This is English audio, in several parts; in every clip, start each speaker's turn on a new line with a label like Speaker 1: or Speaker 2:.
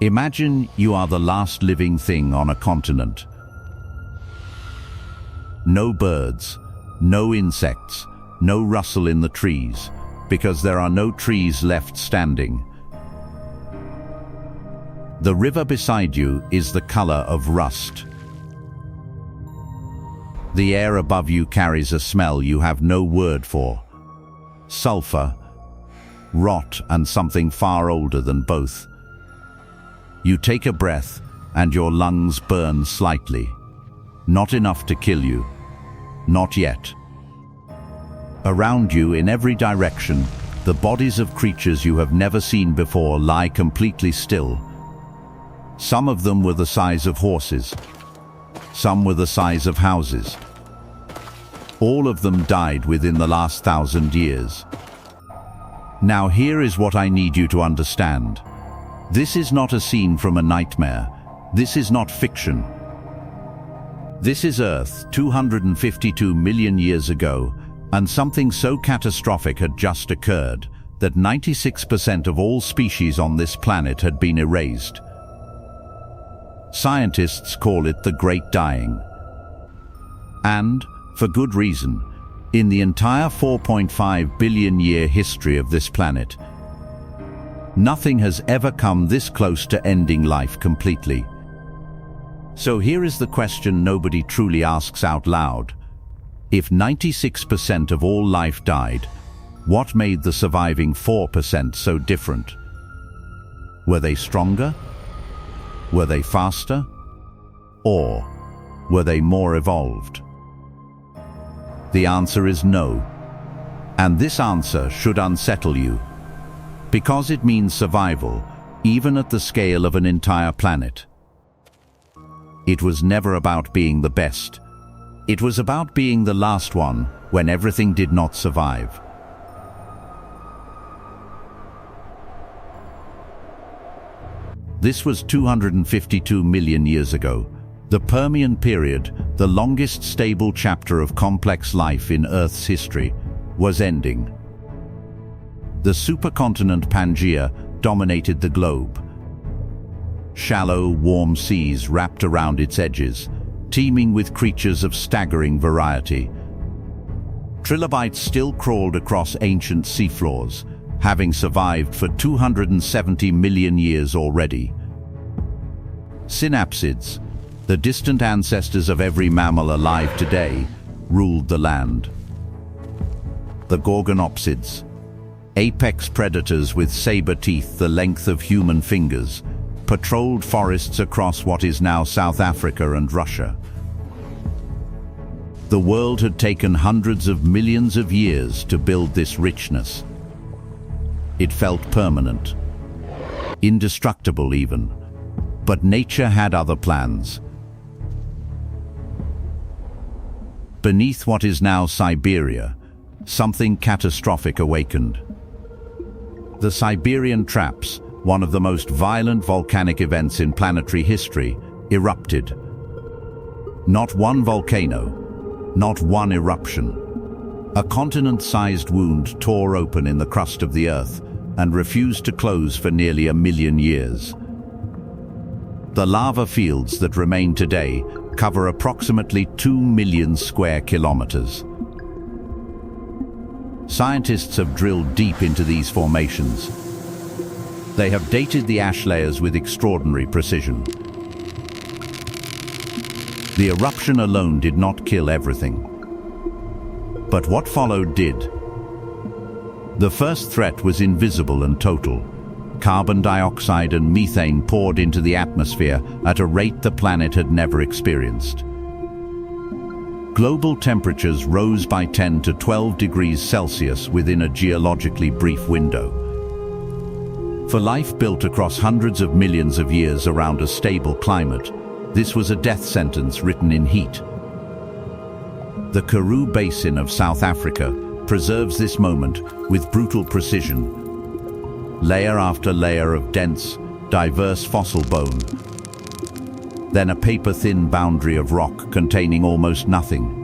Speaker 1: Imagine you are the last living thing on a continent. No birds, no insects, no rustle in the trees, because there are no trees left standing. The river beside you is the color of rust. The air above you carries a smell you have no word for. Sulfur, rot, and something far older than both. You take a breath, and your lungs burn slightly. Not enough to kill you. Not yet. Around you, in every direction, the bodies of creatures you have never seen before lie completely still. Some of them were the size of horses. Some were the size of houses. All of them died within the last 1,000 years. Now here is what I need you to understand. This is not a scene from a nightmare. This is not fiction. This is Earth 252 million years ago, and something so catastrophic had just occurred that 96% of all species on this planet had been erased. Scientists call it the Great Dying. And, for good reason, in the entire 4.5 billion year history of this planet, nothing has ever come this close to ending life completely. So here is the question nobody truly asks out loud. If 96% of all life died, what made the surviving 4% so different? Were they stronger? Were they faster? Or were they more evolved? The answer is no. And this answer should unsettle you, because it means survival, even at the scale of an entire planet. It was never about being the best. It was about being the last one when everything did not survive. This was 252 million years ago. The Permian period, the longest stable chapter of complex life in Earth's history, was ending. The supercontinent Pangaea dominated the globe. Shallow, warm seas wrapped around its edges, teeming with creatures of staggering variety. Trilobites still crawled across ancient seafloors, having survived for 270 million years already. Synapsids, the distant ancestors of every mammal alive today, ruled the land. The Gorgonopsids, apex predators with saber teeth the length of human fingers, patrolled forests across what is now South Africa and Russia. The world had taken hundreds of millions of years to build this richness. It felt permanent, indestructible even, but nature had other plans. Beneath what is now Siberia, something catastrophic awakened. The Siberian Traps, one of the most violent volcanic events in planetary history, erupted. Not one volcano, not one eruption. A continent-sized wound tore open in the crust of the Earth and refused to close for nearly 1 million years. The lava fields that remain today cover approximately 2 million square kilometers. Scientists have drilled deep into these formations. They have dated the ash layers with extraordinary precision. The eruption alone did not kill everything. But what followed did. The first threat was invisible and total. Carbon dioxide and methane poured into the atmosphere at a rate the planet had never experienced. Global temperatures rose by 10 to 12 degrees Celsius within a geologically brief window. For life built across hundreds of millions of years around a stable climate, this was a death sentence written in heat. The Karoo Basin of South Africa preserves this moment with brutal precision. Layer after layer of dense, diverse fossil bone, then a paper-thin boundary of rock containing almost nothing.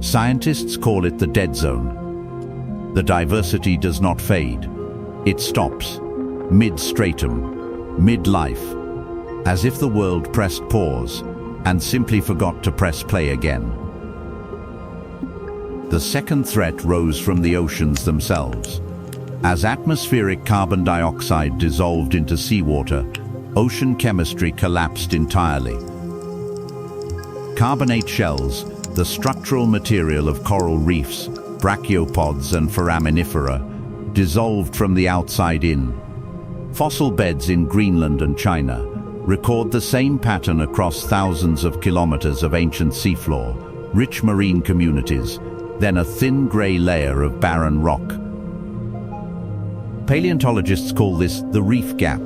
Speaker 1: Scientists call it the dead zone. The diversity does not fade. It stops, mid-stratum, mid-life, as if the world pressed pause and simply forgot to press play again. The second threat rose from the oceans themselves. As atmospheric carbon dioxide dissolved into seawater, ocean chemistry collapsed entirely. Carbonate shells, the structural material of coral reefs, brachiopods and foraminifera, dissolved from the outside in. Fossil beds in Greenland and China record the same pattern across thousands of kilometers of ancient seafloor, rich marine communities, then a thin grey layer of barren rock. Paleontologists call this the reef gap.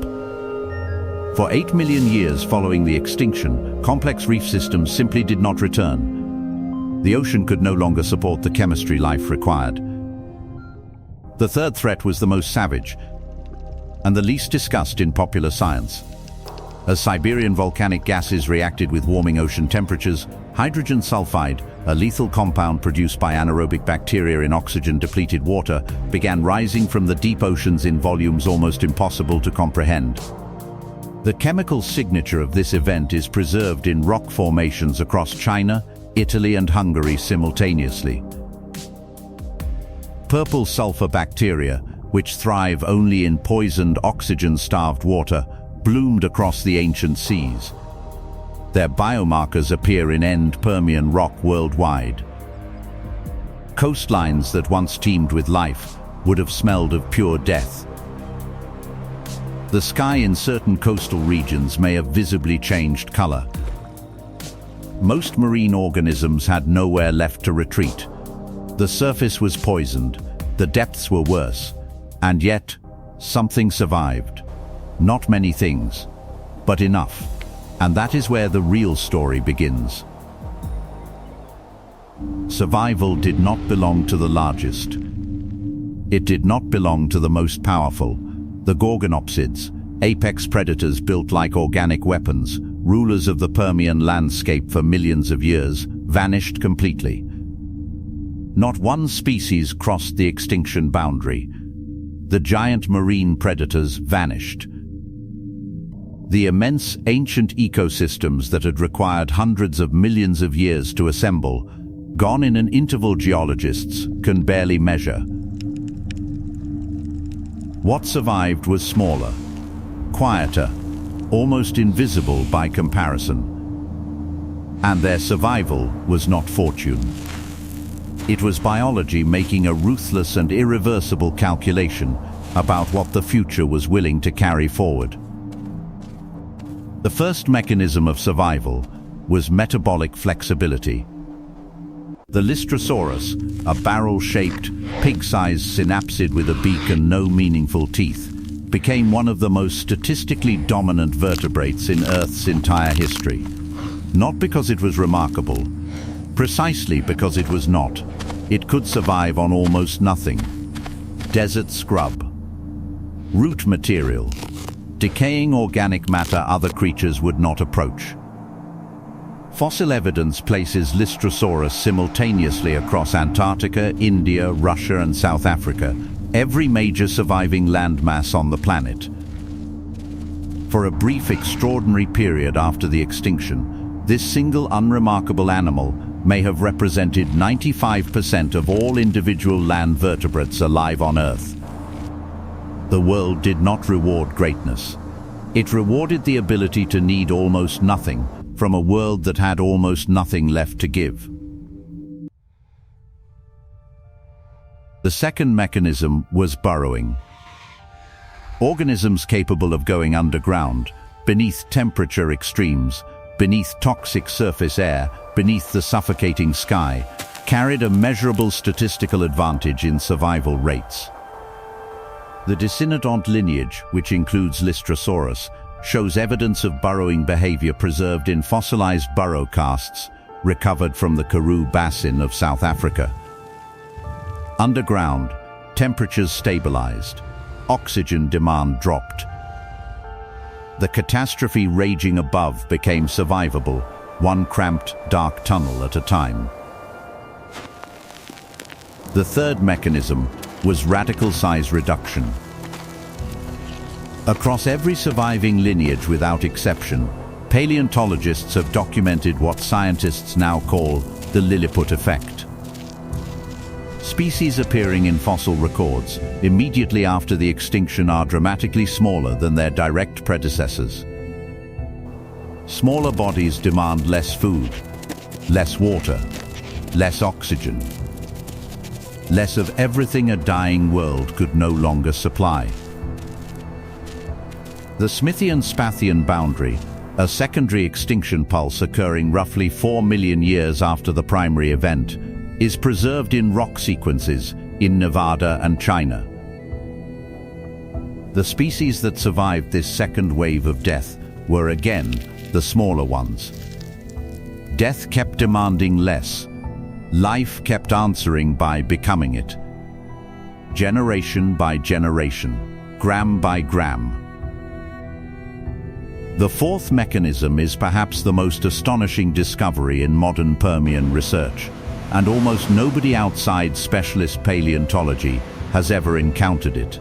Speaker 1: For 8 million years following the extinction, complex reef systems simply did not return. The ocean could no longer support the chemistry life required. The third threat was the most savage, and the least discussed in popular science. As Siberian volcanic gases reacted with warming ocean temperatures, hydrogen sulfide, a lethal compound produced by anaerobic bacteria in oxygen-depleted water, began rising from the deep oceans in volumes almost impossible to comprehend. The chemical signature of this event is preserved in rock formations across China, Italy and Hungary simultaneously. Purple sulfur bacteria, which thrive only in poisoned, oxygen-starved water, bloomed across the ancient seas. Their biomarkers appear in end Permian rock worldwide. Coastlines that once teemed with life would have smelled of pure death. The sky in certain coastal regions may have visibly changed color. Most marine organisms had nowhere left to retreat. The surface was poisoned, the depths were worse, and yet something survived. Not many things, but enough. And that is where the real story begins. Survival did not belong to the largest. It did not belong to the most powerful. The Gorgonopsids, apex predators built like organic weapons, rulers of the Permian landscape for millions of years, vanished completely. Not one species crossed the extinction boundary. The giant marine predators vanished. The immense ancient ecosystems that had required hundreds of millions of years to assemble, gone in an interval geologists can barely measure. What survived was smaller, quieter, almost invisible by comparison. And their survival was not fortune. It was biology making a ruthless and irreversible calculation about what the future was willing to carry forward. The first mechanism of survival was metabolic flexibility. The Lystrosaurus, a barrel-shaped, pig-sized synapsid with a beak and no meaningful teeth, became one of the most statistically dominant vertebrates in Earth's entire history. Not because it was remarkable, precisely because it was not. It could survive on almost nothing. Desert scrub, root material, decaying organic matter other creatures would not approach. Fossil evidence places Lystrosaurus simultaneously across Antarctica, India, Russia and South Africa, every major surviving landmass on the planet. For a brief, extraordinary period after the extinction, this single unremarkable animal may have represented 95% of all individual land vertebrates alive on Earth. The world did not reward greatness. It rewarded the ability to need almost nothing from a world that had almost nothing left to give. The second mechanism was burrowing. Organisms capable of going underground, beneath temperature extremes, beneath toxic surface air, beneath the suffocating sky, carried a measurable statistical advantage in survival rates. The Decinodont lineage, which includes Lystrosaurus, shows evidence of burrowing behavior preserved in fossilized burrow casts recovered from the Karoo Basin of South Africa. Underground, temperatures stabilized, oxygen demand dropped. The catastrophe raging above became survivable, one cramped, dark tunnel at a time. The third mechanism was radical size reduction. Across every surviving lineage without exception, paleontologists have documented what scientists now call the Lilliput effect. Species appearing in fossil records immediately after the extinction are dramatically smaller than their direct predecessors. Smaller bodies demand less food, less water, less oxygen, less of everything a dying world could no longer supply. The Smithian-Spathian boundary, a secondary extinction pulse occurring roughly 4 million years after the primary event, is preserved in rock sequences in Nevada and China. The species that survived this second wave of death were again the smaller ones. Death kept demanding less. Life kept answering by becoming it. Generation by generation, gram by gram. The fourth mechanism is perhaps the most astonishing discovery in modern Permian research, and almost nobody outside specialist paleontology has ever encountered it.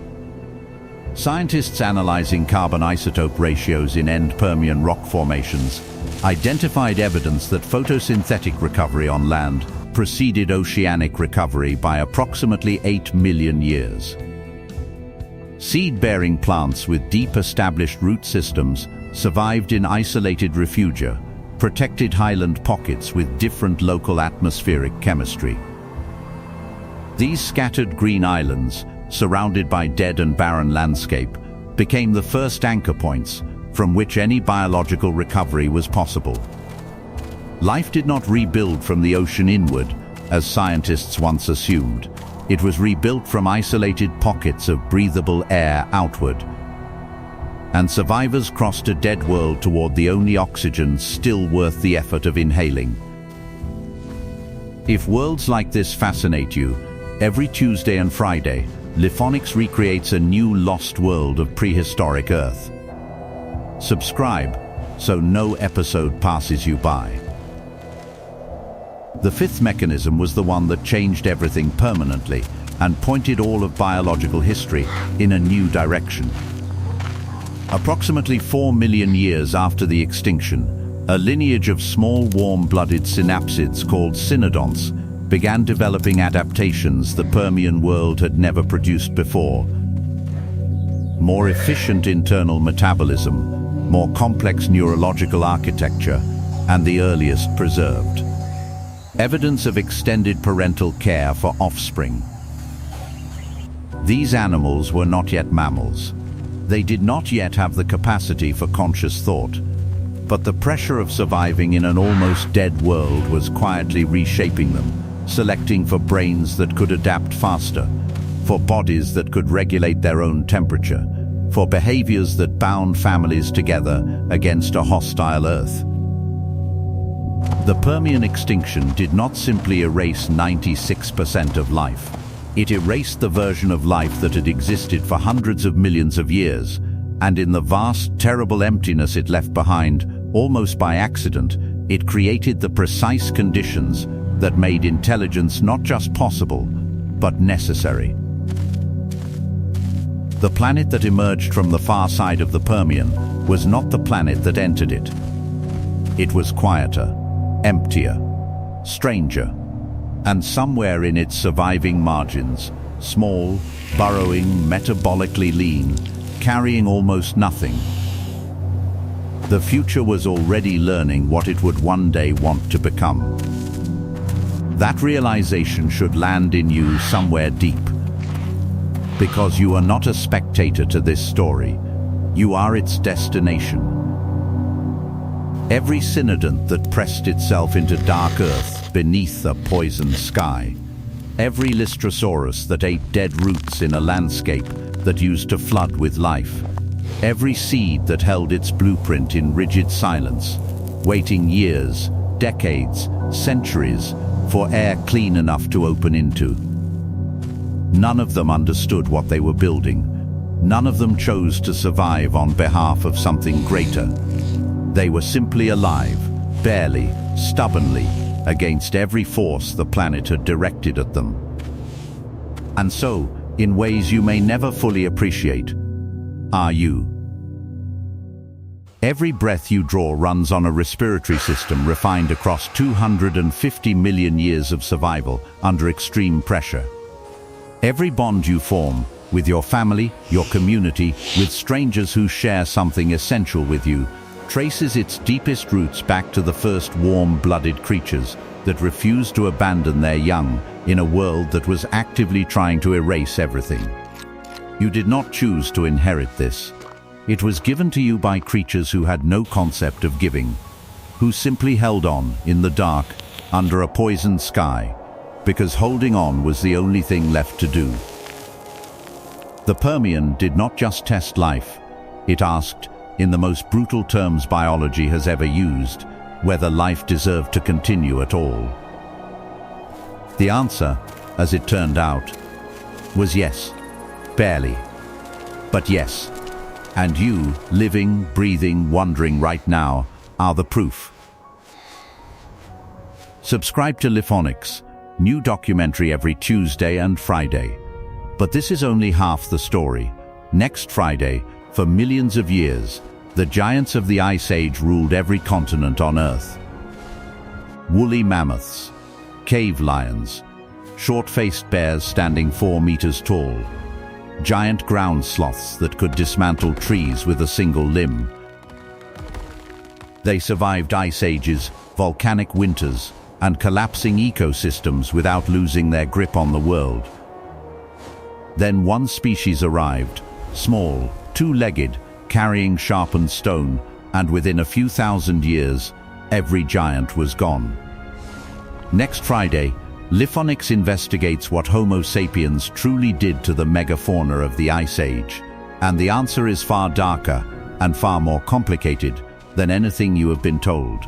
Speaker 1: Scientists analyzing carbon isotope ratios in end Permian rock formations identified evidence that photosynthetic recovery on land preceded oceanic recovery by approximately 8 million years. Seed-bearing plants with deep established root systems survived in isolated refugia, protected highland pockets with different local atmospheric chemistry. These scattered green islands, surrounded by dead and barren landscape, became the first anchor points from which any biological recovery was possible. Life did not rebuild from the ocean inward, as scientists once assumed. It was rebuilt from isolated pockets of breathable air outward. And survivors crossed a dead world toward the only oxygen still worth the effort of inhaling. If worlds like this fascinate you, every Tuesday and Friday, Lifonix recreates a new lost world of prehistoric Earth. Subscribe so no episode passes you by. The fifth mechanism was the one that changed everything permanently and pointed all of biological history in a new direction. Approximately 4 million years after the extinction, a lineage of small warm-blooded synapsids called cynodonts began developing adaptations the Permian world had never produced before. More efficient internal metabolism, more complex neurological architecture, and the earliest preserved. Evidence of extended parental care for offspring. These animals were not yet mammals. They did not yet have the capacity for conscious thought, but the pressure of surviving in an almost dead world was quietly reshaping them, selecting for brains that could adapt faster, for bodies that could regulate their own temperature, for behaviors that bound families together against a hostile Earth. The Permian extinction did not simply erase 96% of life. It erased the version of life that had existed for hundreds of millions of years, and in the vast, terrible emptiness it left behind, almost by accident, it created the precise conditions that made intelligence not just possible, but necessary. The planet that emerged from the far side of the Permian was not the planet that entered it. It was quieter, emptier, stranger, and somewhere in its surviving margins, small, burrowing, metabolically lean, carrying almost nothing. The future was already learning what it would one day want to become. That realization should land in you somewhere deep. Because you are not a spectator to this story, you are its destination. Every cynodont that pressed itself into dark earth beneath a poisoned sky, every Lystrosaurus that ate dead roots in a landscape that used to flood with life, every seed that held its blueprint in rigid silence, waiting years, decades, centuries for air clean enough to open into. None of them understood what they were building. None of them chose to survive on behalf of something greater. They were simply alive, barely, stubbornly, against every force the planet had directed at them. And so, in ways you may never fully appreciate, are you. Every breath you draw runs on a respiratory system refined across 250 million years of survival under extreme pressure. Every bond you form, with your family, your community, with strangers who share something essential with you, traces its deepest roots back to the first warm-blooded creatures that refused to abandon their young in a world that was actively trying to erase everything. You did not choose to inherit this. It was given to you by creatures who had no concept of giving, who simply held on in the dark under a poisoned sky, because holding on was the only thing left to do. The Permian did not just test life. It asked, in the most brutal terms biology has ever used, whether life deserved to continue at all. The answer, as it turned out, was yes. Barely. But yes. And you, living, breathing, wondering right now, are the proof. Subscribe to Lifonix, new documentary every Tuesday and Friday. But this is only half the story. Next Friday, for millions of years, the giants of the Ice Age ruled every continent on Earth. Woolly mammoths, cave lions, short-faced bears standing 4 meters tall, giant ground sloths that could dismantle trees with a single limb. They survived ice ages, volcanic winters, and collapsing ecosystems without losing their grip on the world. Then one species arrived, small, two-legged, carrying sharpened stone, and within a few thousand years, every giant was gone. Next Friday, Lifonix investigates what Homo sapiens truly did to the megafauna of the Ice Age, and the answer is far darker and far more complicated than anything you have been told.